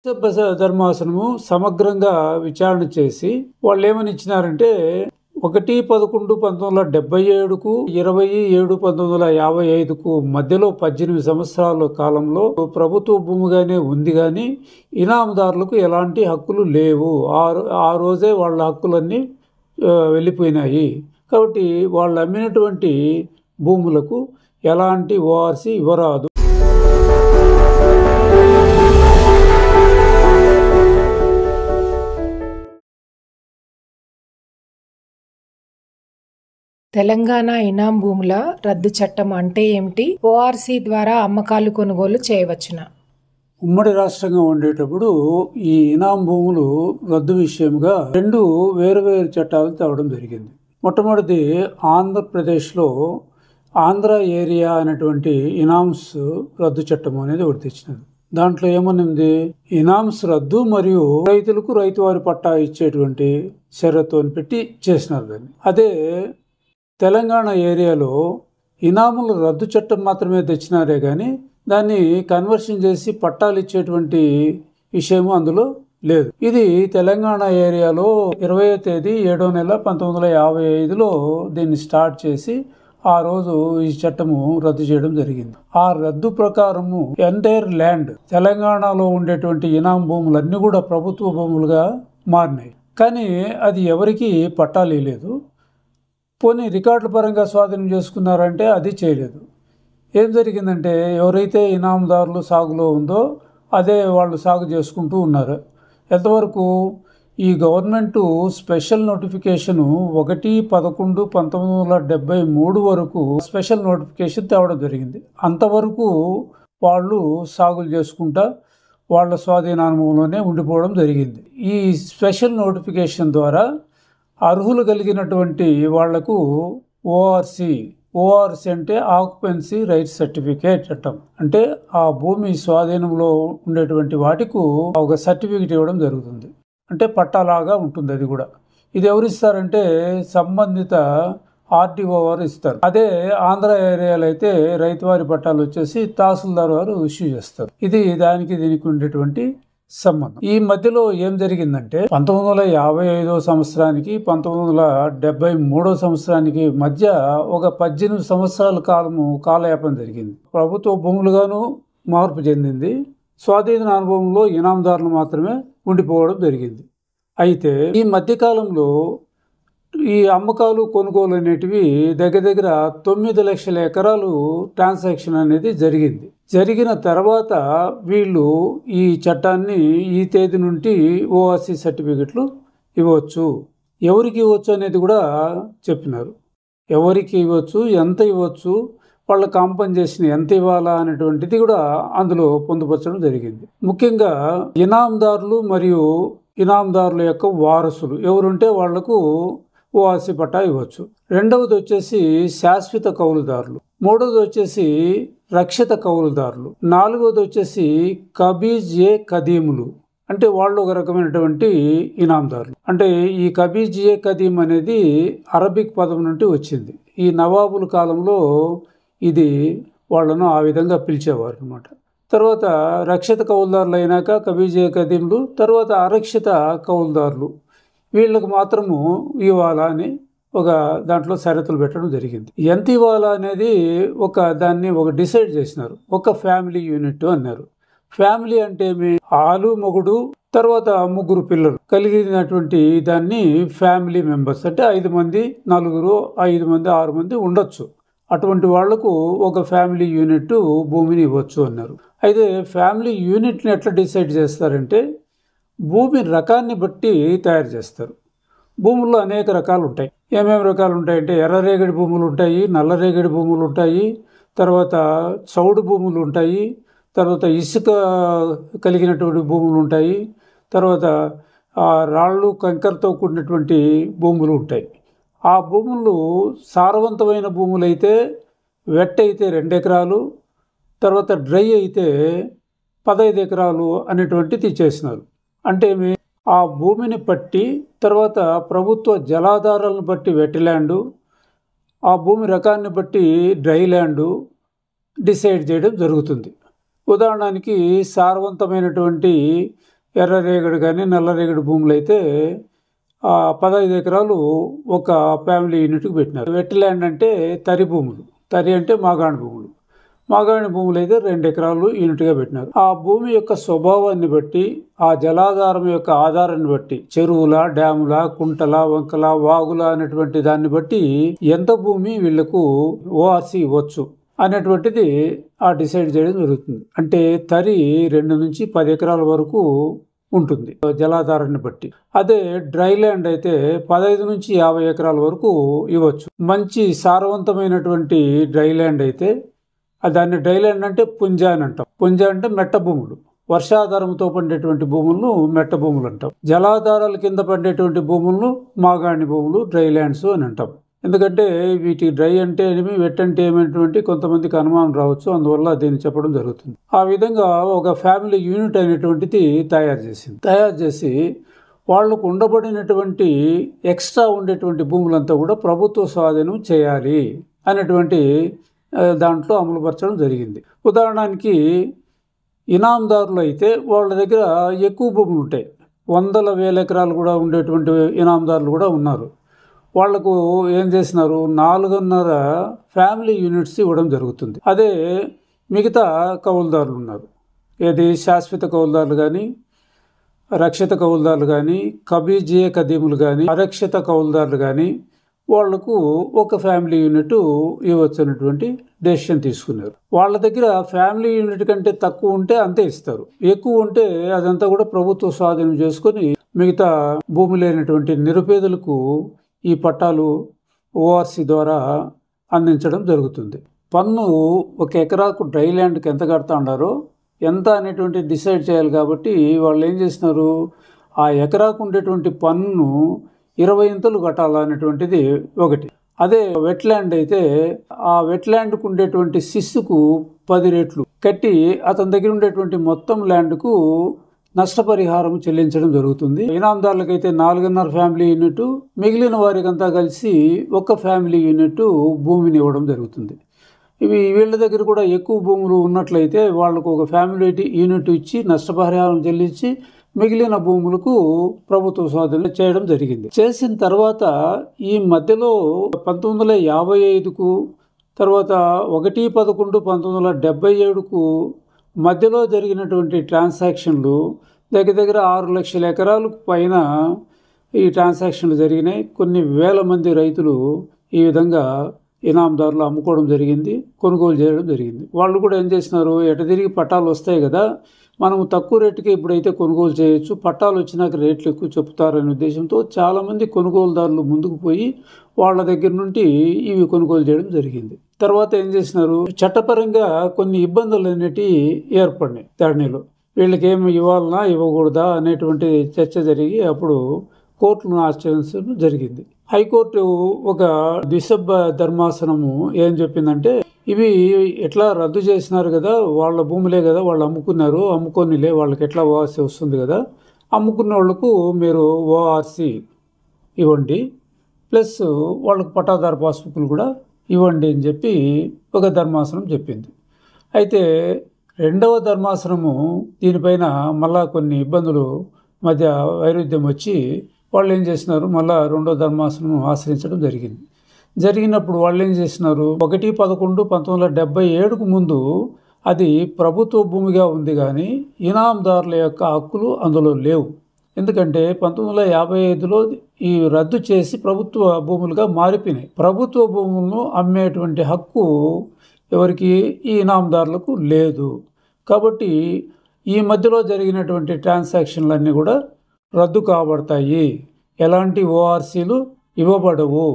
ధర్మాసనము సమగ్రంగా విచారణ చేసి వాళ్ళు ఏమని ఇచ్చినారంటే 1/11/1977కు 27/1955కు మధ్యలో 18 సంవత్సరాల కాలంలో ప్రభుత్వ భూమిగానే ఉంది కానీ ఇనామదారులకు ఎలాంటి హక్కులు లేవు. ఆ రోజే వాళ్ళ హక్కులన్నీ వెళ్ళిపోయినాయి. కాబట్టి వాళ్ళు అమ్మినటువంటి భూములకు ఎలాంటి ఓఆర్సీ ఇవ్వరాదు. తెలంగాణ ఇనాం భూముల రద్దు చట్టం అంటే ఏమిటి? ఓఆర్సీ ద్వారా అమ్మకాలు కొనుగోలు చేయవచ్చునా? ఉమ్మడి రాష్ట్రంగా ఉండేటప్పుడు ఈ ఇనాం భూములు రద్దు విషయంగా 2 వేరువేరు చట్టాలు తేవడం జరిగింది. మొట్టమొదటిది ఆంధ్రప్రదేశ్లో ఆంధ్ర ఏరియా అనేటువంటి ఇనామ్స్ రద్దు చట్టం అనేది ఒకటి తెచ్చినది. దాంట్లో ఏమనుంది, ఇనామ్స్ రద్దు మరియు రైతులకు రైతువారి పట్టా ఇచ్చేటువంటి షరతుని పెట్టి చేసినారు దాన్ని. అదే తెలంగాణ ఏరియాలో ఇనాముల రద్దు చట్టం మాత్రమే తెచ్చినారే కానీ దాన్ని కన్వర్షన్ చేసి పట్టాలు ఇచ్చేటువంటి విషయము అందులో లేదు. ఇది తెలంగాణ ఏరియాలో 20వ తేదీ 7వ నెల 1955లో దీన్ని స్టార్ట్ చేసి ఆ రోజు ఈ చట్టము రద్దు చేయడం జరిగింది. ఆ రద్దు ప్రకారము ఎంటైర్ ల్యాండ్ తెలంగాణలో ఉండేటువంటి ఇనాం భూములన్నీ కూడా ప్రభుత్వ భూములుగా మారినాయి. కానీ అది ఎవరికి పట్టాలు లేదు. పోనీ రికార్డుల పరంగా స్వాధీనం చేసుకున్నారంటే అది చేయలేదు. ఏం జరిగిందంటే ఎవరైతే ఇనామదారులు సాగులో ఉందో అదే వాళ్ళు సాగు చేసుకుంటూ ఉన్నారు. ఎంతవరకు ఈ గవర్నమెంటు స్పెషల్ నోటిఫికేషను 1/11/1973 వరకు స్పెషల్ నోటిఫికేషన్ తేవడం జరిగింది. అంతవరకు వాళ్ళు సాగులు చేసుకుంటా వాళ్ళ స్వాధీనానుభవంలోనే ఉండిపోవడం జరిగింది. ఈ స్పెషల్ నోటిఫికేషన్ ద్వారా అర్హులు కలిగినటువంటి వాళ్లకు ఓఆర్సీ అంటే ఆక్యుపెన్సీ రైట్ సర్టిఫికేట్ చట్టం. అంటే ఆ భూమి స్వాధీనంలో ఉండేటువంటి వాటికి ఒక సర్టిఫికేట్ ఇవ్వడం జరుగుతుంది. అంటే పట్టాలాగా ఉంటుంది. అది కూడా ఇది ఎవరు ఇస్తారంటే సంబంధిత ఆర్టీఓ వారు ఇస్తారు. అదే ఆంధ్ర ఏరియాలో అయితే రైతువారి పట్టాలు వచ్చేసి తహసీల్దార్ వారు ఇష్యూ చేస్తారు. ఇది దీనికి ఉండేటువంటి సంబంధం. ఈ మధ్యలో ఏం జరిగిందంటే 1955వ సంవత్సరానికి 1973వ సంవత్సరానికి మధ్య ఒక 18 సంవత్సరాల కాలయాపన జరిగింది. ప్రభుత్వ భూములుగాను మార్పు చెందింది. స్వాధీన అనుభవంలో ఇనామదారులు మాత్రమే ఉండిపోవడం జరిగింది. అయితే ఈ మధ్యకాలంలో ఈ అమ్మకాలు కొనుగోలు అనేటివి దగ్గర 9 లక్షల ఎకరాలు ట్రాన్సాక్షన్ అనేది జరిగింది. జరిగిన తర్వాత వీళ్ళు ఈ చట్టాన్ని ఈ తేదీ నుండి ఓఆర్సీ సర్టిఫికెట్లు ఇవ్వచ్చు. ఎవరికి ఇవ్వచ్చు అనేది కూడా చెప్పినారు. ఎవరికి ఇవ్వచ్చు, ఎంత ఇవ్వచ్చు, వాళ్ళ కాంపన్సేషన్ ఎంత ఇవ్వాలా అనేటువంటిది కూడా అందులో పొందుపరచడం జరిగింది. ముఖ్యంగా ఇనాందారులు మరియు ఇనాందారుల యొక్క వారసులు ఎవరుంటే వాళ్లకు ఓఆర్సీ పట్టా ఇవ్వచ్చు. రెండవది వచ్చేసి శాశ్వత కౌలుదారులు. మూడవది వచ్చేసి రక్షిత కౌలుదారులు. నాలుగవది వచ్చేసి కబీజ్ ఏ కదీములు, అంటే వాళ్ళు ఒక రకమైనటువంటి ఇనాందారులు. అంటే ఈ కబీజ్ ఏ కదీం అనేది అరబిక్ పదం నుండి వచ్చింది. ఈ నవాబుల కాలంలో ఇది వాళ్ళను ఆ విధంగా పిలిచేవారు అన్నమాట. తర్వాత రక్షిత కౌలుదారులు అయినాక కబీజ్ ఏ కదీములు, తర్వాత అరక్షిత కౌలుదారులు. వీళ్ళకు మాత్రము ఇవ్వాలా అని ఒక దాంట్లో షరతులు పెట్టడం జరిగింది. ఎంత ఇవ్వాలా అనేది దాన్ని డిసైడ్ చేసినారు. ఒక ఫ్యామిలీ యూనిట్ అన్నారు. ఫ్యామిలీ అంటే ఆలు మొగుడు తర్వాత 3 పిల్లలు కలిగినటువంటి దాన్ని ఫ్యామిలీ మెంబర్స్ అంటే 5 మంది, 4, 5 మంది, 6 మంది ఉండొచ్చు. అటువంటి వాళ్లకు ఒక ఫ్యామిలీ యూనిట్ భూమిని ఇవ్వచ్చు అన్నారు. అయితే ఫ్యామిలీ యూనిట్ని ఎట్లా డిసైడ్ చేస్తారంటే భూమి రకాన్ని బట్టి తయారు చేస్తారు. భూముల్లో అనేక రకాలు ఉంటాయి. ఏమేమి రకాలు ఉంటాయంటే ఎర్రరేగడి భూములు ఉంటాయి, నల్లరేగడి భూములు ఉంటాయి, తర్వాత చౌడు భూములు ఉంటాయి, తర్వాత ఇసుక కలిగినటువంటి భూములు ఉంటాయి, తర్వాత రాళ్ళు కంకరతో కూడినటువంటి భూములు ఉంటాయి. ఆ భూములు సారవంతమైన భూములు అయితే వెట్ అయితే 2 ఎకరాలు, తర్వాత డ్రై అయితే 15 ఎకరాలు అనేటువంటిది చేసినారు. అంటే ఆ భూమిని బట్టి తర్వాత ప్రభుత్వ జలాధారాలను బట్టి వెట్ ల్యాండు, ఆ భూమి రకాన్ని బట్టి డ్రై ల్యాండు డిసైడ్ చేయడం జరుగుతుంది. ఉదాహరణకి సారవంతమైనటువంటి ఎర్రరేగడి కానీ నల్లరేగడి భూములు అయితే 15 ఎకరాలు ఒక ఫ్యామిలీ యూనిట్కి పెట్టినారు. వెట్ ల్యాండ్ అంటే తరి భూములు, తరి అంటే మాగాణి భూములు, మాగాణి భూములు అయితే 2 ఎకరాలు యూనిట్గా పెట్టినారు. ఆ భూమి యొక్క స్వభావాన్ని బట్టి, ఆ జలాధారం యొక్క ఆధారాన్ని బట్టి, చెరువుల, డ్యాముల, కుంటల, వంకల, వాగుల అనేటువంటి దాన్ని బట్టి ఎంత భూమి వీళ్లకు ఓఆర్సీ ఇవ్వచ్చు అనేటువంటిది డిసైడ్ చేయడం జరుగుతుంది. అంటే తరి 2 నుంచి 10 ఎకరాల వరకు ఉంటుంది జలాధారాన్ని బట్టి. అదే డ్రై ల్యాండ్ అయితే 15 నుంచి 50 ఎకరాల వరకు ఇవ్వచ్చు. మంచి సారవంతమైనటువంటి డ్రై ల్యాండ్ అయితే దాన్ని డ్రై ల్యాండ్ అంటే పుంజ అని అంటాం. పుంజ అంటే మెట్ట భూములు, వర్షాధారంతో పండేటువంటి భూములను మెట్ట భూములు అంటాం. జలాధారాల కింద పండేటువంటి భూములను మాగాణి భూములు, డ్రై ల్యాండ్స్ అని అంటాం. ఎందుకంటే వీటి డ్రై అంటే ఏమి, వెట్ అంటే ఏమైనటువంటి కొంతమందికి అనుమానం రావచ్చు, అందువల్ల దీన్ని చెప్పడం జరుగుతుంది. ఆ విధంగా ఒక ఫ్యామిలీ యూనిట్ అనేటువంటిది తయారు చేసి వాళ్లకు ఉండబడినటువంటి ఎక్స్ట్రా ఉండేటువంటి భూములంతా కూడా ప్రభుత్వ స్వాధీనం చేయాలి అనేటువంటి దాంట్లో అమలుపరచడం జరిగింది. ఉదాహరణకి ఇనాందారులు అయితే వాళ్ళ దగ్గర ఎక్కువ భూములు ఉంటాయి, వందల వేల ఎకరాలు కూడా ఉండేటువంటి ఇనాందారులు కూడా ఉన్నారు. వాళ్లకు ఏం చేసినారు, 4.5 ఫ్యామిలీ యూనిట్స్ ఇవ్వడం జరుగుతుంది. అదే మిగతా కౌలుదారులు ఉన్నారు, ఏది శాశ్వత కౌలుదారులు కానీ, రక్షిత కౌలుదారులు కానీ, కబీజియే కదీములు కానీ, అరక్షిత కౌలుదారులు కానీ వాళ్లకు ఒక ఫ్యామిలీ యూనిట్ ఇవ్వచ్చు అనేటువంటి డెసిషన్ తీసుకున్నారు. వాళ్ళ దగ్గర ఫ్యామిలీ యూనిట్ కంటే తక్కువ ఉంటే అంతే ఇస్తారు, ఎక్కువ ఉంటే అదంతా కూడా ప్రభుత్వ స్వాధీనం చేసుకొని మిగతా భూమి లేనటువంటి నిరుపేదలకు ఈ పట్టాలు ఓఆర్సీ ద్వారా అందించడం జరుగుతుంది. పన్ను ఒక ఎకరాకు డ్రై ల్యాండ్కి ఎంత కడతా ఉన్నారో ఎంత అనేటువంటి డిసైడ్ చేయాలి. కాబట్టి వాళ్ళు ఏం చేసినారు, ఆ ఎకరాకు ఉండేటువంటి పన్ను 20 ఇంతలు కట్టాలనేటువంటిది ఒకటి. అదే వెట్ ల్యాండ్ అయితే ఆ వెట్ ల్యాండ్కు ఉండేటువంటి సిస్సుకు 10 రెట్లు కట్టి అతని దగ్గర ఉండేటువంటి మొత్తం ల్యాండ్కు నష్టపరిహారం చెల్లించడం జరుగుతుంది. ఇనాందారులకైతే 4.5 ఫ్యామిలీ యూనిట్, మిగిలిన వారికంతా కలిసి ఒక ఫ్యామిలీ యూనిట్ భూమిని ఇవ్వడం జరుగుతుంది. వీళ్ళ దగ్గర కూడా ఎక్కువ భూములు ఉన్నట్లయితే వాళ్లకు ఒక ఫ్యామిలీ యూనిట్ ఇచ్చి నష్టపరిహారం చెల్లించి మిగిలిన భూములకు ప్రభుత్వ స్వాధీనం చేయడం జరిగింది. చేసిన తర్వాత ఈ మధ్యలో 1955కు తర్వాత 1/11/1977కు మధ్యలో జరిగినటువంటి ట్రాన్సాక్షన్లు దగ్గర 6 లక్షల ఎకరాలకు పైన ఈ ట్రాన్సాక్షన్లు జరిగినాయి. కొన్ని వేల మంది రైతులు ఈ విధంగా ఇనాందారులు అమ్ముకోవడం జరిగింది, కొనుగోలు చేయడం జరిగింది. వాళ్ళు కూడా ఏం చేసినారు, ఎట తిరిగి పట్టాలు వస్తాయి కదా, మనము తక్కువ రేటుకి ఇప్పుడైతే కొనుగోలు చేయొచ్చు, పట్టాలు వచ్చినాక రేట్లు ఎక్కువ చెప్తారనే ఉద్దేశంతో చాలామంది కొనుగోలుదారులు ముందుకు పోయి వాళ్ళ దగ్గర నుండి ఇవి కొనుగోలు చేయడం జరిగింది. తర్వాత ఏం చేసినారు, చట్టపరంగా కొన్ని ఇబ్బందులు అనేటివి ఏర్పడినాయి. ధరణిలో వీళ్ళకి ఏమి ఇవ్వాలన్నా ఇవ్వకూడదా అనేటువంటి చర్చ జరిగి అప్పుడు కోర్టులను ఆశ్రయించడం జరిగింది. హైకోర్టు ఒక ద్విసభ్య ధర్మాసనము ఏం చెప్పిందంటే, ఇవి ఎట్లా రద్దు చేసినారు కదా, వాళ్ళ భూములే కదా, వాళ్ళు అమ్ముకున్నారు, అమ్ముకొనిలే, వాళ్ళకి ఎట్లా ఓఆర్సీ వస్తుంది కదా, అమ్ముకున్న వాళ్లకు మీరు ఓఆర్సీ ఇవ్వండి, ప్లస్ వాళ్ళకు పట్టాదారు పాస్బుక్లు కూడా ఇవ్వండి అని చెప్పి ఒక ధర్మాసనం చెప్పింది. అయితే రెండవ ధర్మాసనము దీనిపైన మళ్ళా కొన్ని ఇబ్బందులు మధ్య వైరుధ్యం వచ్చి వాళ్ళు ఏం చేసినారు, మళ్ళా రెండో ధర్మాసనం ఆశ్రయించడం జరిగినప్పుడు వాళ్ళు ఏం చేసినారు, 1/11/1977కు ముందు అది ప్రభుత్వ భూమిగా ఉంది కానీ ఇనాందారుల యొక్క హక్కులు అందులో లేవు. ఎందుకంటే 1955లో ఈ రద్దు చేసి ప్రభుత్వ భూములుగా మారిపోయినాయి. ప్రభుత్వ భూములను అమ్మేటువంటి హక్కు ఎవరికి, ఈ ఇనాందారులకు లేదు. కాబట్టి ఈ మధ్యలో జరిగినటువంటి ట్రాన్సాక్షన్లన్నీ కూడా రద్దు కాబడతాయి, ఎలాంటి ఓఆర్సీలు ఇవ్వబడవు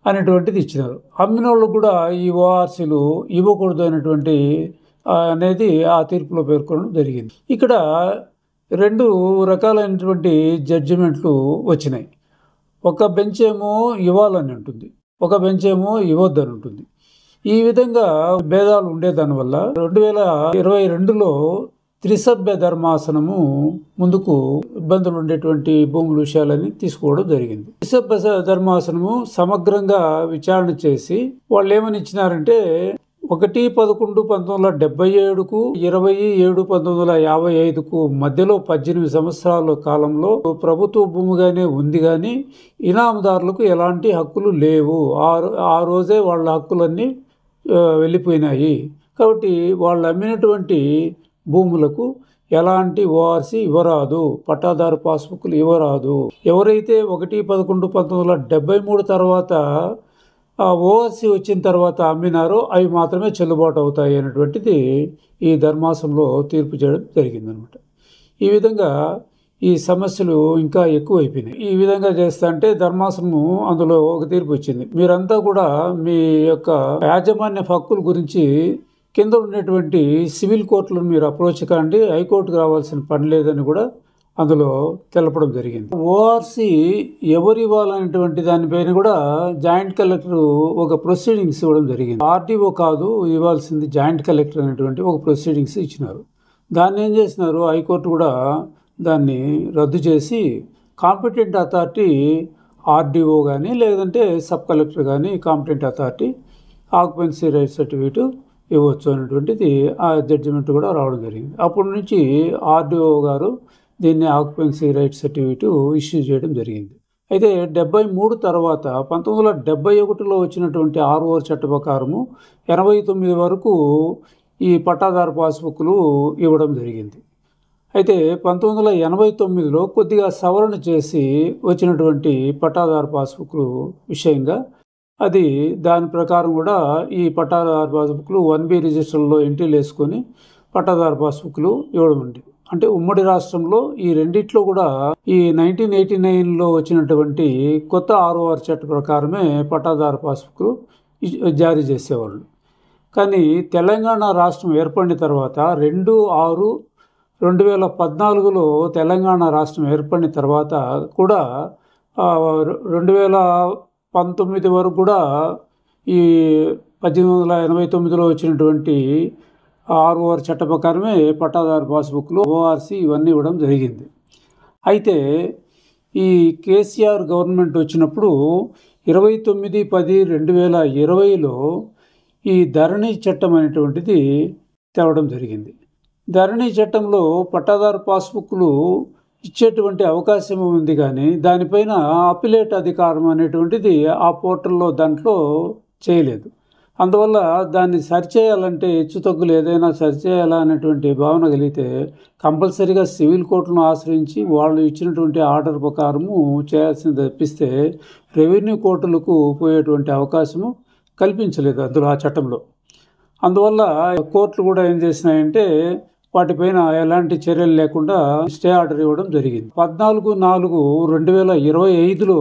అనేటువంటిది ఇచ్చినారు. అమ్మిన వాళ్ళు కూడా ఈ ఓఆర్సీలు ఇవ్వకూడదు అనేటువంటి అనేది ఆ తీర్పులో పేర్కొనడం జరిగింది. ఇక్కడ 2 రకాలైనటువంటి జడ్జిమెంట్లు వచ్చినాయి. ఒక బెంచ్ ఏమో ఇవ్వాలని ఉంటుంది, ఒక బెంచ్ ఏమో ఇవ్వద్దని ఉంటుంది. ఈ విధంగా భేదాలు ఉండేదానివల్ల 2022లో త్రిసభ్య ధర్మాసనము ముందుకు ఇబ్బందులు ఉండేటువంటి భూముల విషయాలని తీసుకోవడం జరిగింది. త్రిసభ్య ధర్మాసనము సమగ్రంగా విచారణ చేసి వాళ్ళు ఏమని ఇచ్చినారంటే, 1/11/1977కు 27/1955కు మధ్యలో 18 సంవత్సరాల కాలంలో ప్రభుత్వ భూమిగానే ఉంది, కానీ ఇనామదారులకు ఎలాంటి హక్కులు లేవు. ఆ రోజే వాళ్ళ హక్కులన్నీ వెళ్ళిపోయినాయి. కాబట్టి వాళ్ళు అమ్మినటువంటి భూములకు ఎలాంటి ఓఆర్సీ ఇవ్వరాదు, పట్టాదారు పాస్బుక్లు ఇవ్వరాదు. ఎవరైతే 1/11/1973 తర్వాత ఓఆర్సీ వచ్చిన తర్వాత అమ్మినారో అవి మాత్రమే చెల్లుబాటు అవుతాయి అనేటువంటిది ఈ ధర్మాసనంలో తీర్పు చేయడం జరిగిందనమాట. ఈ విధంగా ఈ సమస్యలు ఇంకా ఎక్కువైపోయినాయి. ఈ విధంగా చేస్తా అంటే ధర్మాసనము అందులో ఒక తీర్పు వచ్చింది. మీరంతా కూడా మీ యొక్క యాజమాన్య హక్కుల గురించి కింద ఉన్నటువంటి సివిల్ కోర్టులను మీరు అప్రోచ్ కాండి, హైకోర్టుకు రావాల్సిన పని లేదని కూడా అందులో తెలపడం జరిగింది. ఓఆర్సీ ఎవరు ఇవ్వాలనేటువంటి దానిపైన కూడా జాయింట్ కలెక్టర్ ఒక ప్రొసీడింగ్స్ ఇవ్వడం జరిగింది. ఆర్డీఓ కాదు ఇవ్వాల్సింది, జాయింట్ కలెక్టర్ అనేటువంటి ఒక ప్రొసీడింగ్స్ ఇచ్చినారు. దాన్ని ఏం చేసినారు, హైకోర్టు కూడా దాన్ని రద్దు చేసి కాంపిటెంట్ అథారిటీ ఆర్డీఓ కానీ లేదంటే సబ్ కలెక్టర్ కానీ competent authority occupancy right certificate ఇవ్వచ్చు అనేటువంటిది ఆ జడ్జిమెంట్ కూడా రావడం జరిగింది. అప్పటి నుంచి ఆర్డీఓ గారు దీన్ని ఆక్యుపెన్సీ రైట్ సర్టిఫికేట్ ఇష్యూ చేయడం జరిగింది. అయితే 73 తర్వాత 1971లో వచ్చినటువంటి ROR చట్ట ప్రకారము 89 వరకు ఈ పట్టాదారు పాస్బుక్లు ఇవ్వడం జరిగింది. అయితే 1989లో కొద్దిగా సవరణ చేసి వచ్చినటువంటి పట్టాదారు పాస్బుక్లు విషయంగా అది దాని ప్రకారం కూడా ఈ పట్టాదారు పాస్బుక్లు 1B రిజిస్టర్లో ఎంట్రీలు వేసుకొని పట్టాదారు పాస్బుక్లు ఇవ్వడం ఉంది. అంటే ఉమ్మడి రాష్ట్రంలో ఈ రెండిట్లో కూడా ఈ 1989లో వచ్చినటువంటి కొత్త ROR చట్ట ప్రకారమే పట్టాదారు పాస్బుక్లు జారీ చేసేవాళ్ళు. కానీ తెలంగాణ రాష్ట్రం ఏర్పడిన తర్వాత 2/6/2014లో తెలంగాణ రాష్ట్రం ఏర్పడిన తర్వాత కూడా 2019 వరకు కూడా ఈ 1889లో వచ్చినటువంటి ROR చట్ట ప్రకారమే పట్టాదారు పాస్బుక్లు ఓఆర్సీ ఇవన్నీ ఇవ్వడం జరిగింది. అయితే ఈ కేసీఆర్ గవర్నమెంట్ వచ్చినప్పుడు 29/10/2020లో ఈ ధరణి చట్టం అనేటువంటిది తేవడం జరిగింది. ధరణి చట్టంలో పట్టాదారు పాస్బుక్లు ఇచ్చేటువంటి అవకాశం ఉంది, కానీ దానిపైన అపిలేట్ అధికారం అనేటువంటిది ఆ పోర్టల్లో దాంట్లో చేయలేదు. అందువల్ల దాన్ని సరిచేయాలంటే హెచ్చుతగ్గులు ఏదైనా సరిచేయాలా అనేటువంటి భావన కలిగితే కంపల్సరీగా సివిల్ కోర్టును ఆశ్రయించి వాళ్ళు ఇచ్చినటువంటి ఆర్డర్ ప్రకారము చేయాల్సింది తప్పిస్తే రెవెన్యూ కోర్టులకు పోయేటువంటి అవకాశము కల్పించలేదు అందులో ఆ చట్టంలో. అందువల్ల కోర్టులు కూడా ఏం చేసినాయంటే వాటిపైన ఎలాంటి చర్యలు లేకుండా స్టే ఆర్డర్ ఇవ్వడం జరిగింది. 14/4/2025లో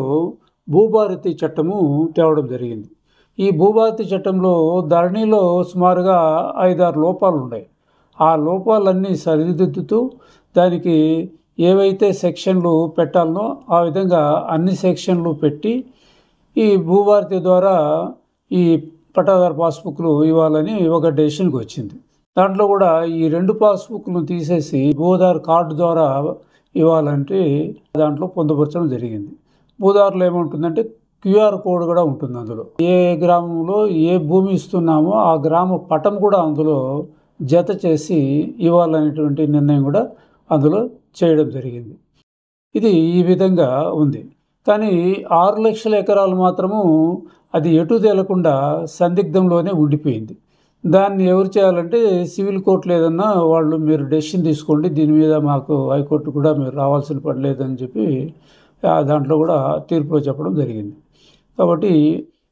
భూభారతి చట్టము తేవడం జరిగింది. ఈ భూభారతి చట్టంలో ధరణిలో సుమారుగా 5-6 లోపాలు ఉన్నాయి. ఆ లోపాలన్నీ సరిదిద్దుతూ దానికి ఏవైతే సెక్షన్లు పెట్టాలనో ఆ విధంగా అన్ని సెక్షన్లు పెట్టి ఈ భూభారతి ద్వారా ఈ పట్టాదారు పాస్బుక్లు ఇవ్వాలని ఒక డెసిషన్కి వచ్చింది. దాంట్లో కూడా ఈ 2 పాస్బుక్లను తీసేసి భూదారు కార్డు ద్వారా ఇవ్వాలంటే దాంట్లో పొందుపరచడం జరిగింది. భూదారులో ఏముంటుందంటే QR కోడ్ కూడా ఉంటుంది. అందులో ఏ గ్రామంలో ఏ భూమి ఇస్తున్నామో ఆ గ్రామ పటం కూడా అందులో జత చేసి ఇవ్వాలనేటువంటి నిర్ణయం కూడా అందులో చేయడం జరిగింది. ఇది ఈ విధంగా ఉంది. కానీ 6 లక్షల ఎకరాలు మాత్రము అది ఎటు తేలకుండా సందిగ్ధంలోనే ఉండిపోయింది. దాన్ని ఎవరు చేయాలంటే సివిల్ కోర్టులు ఏదన్నా వాళ్ళు మీరు డెసిషన్ తీసుకోండి, దీని మీద మాకు హైకోర్టు కూడా మీరు రావాల్సిన పని లేదని చెప్పి దాంట్లో కూడా తీర్పులో చెప్పడం జరిగింది. కాబట్టి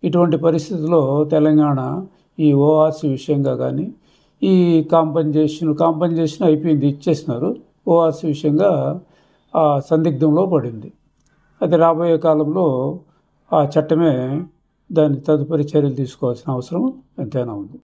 ఇటువంటి పరిస్థితుల్లో తెలంగాణ ఈ ఓఆర్సీ విషయంగా కానీ ఈ కాంపన్సేషన్ అయిపోయింది, ఇచ్చేసినారు. ఓఆర్సీ విషయంగా సందిగ్ధంలో పడింది. అది రాబోయే కాలంలో ఆ చట్టమే దాని తదుపరి చర్యలు తీసుకోవాల్సిన అవసరం ఎంతైనా ఉంది.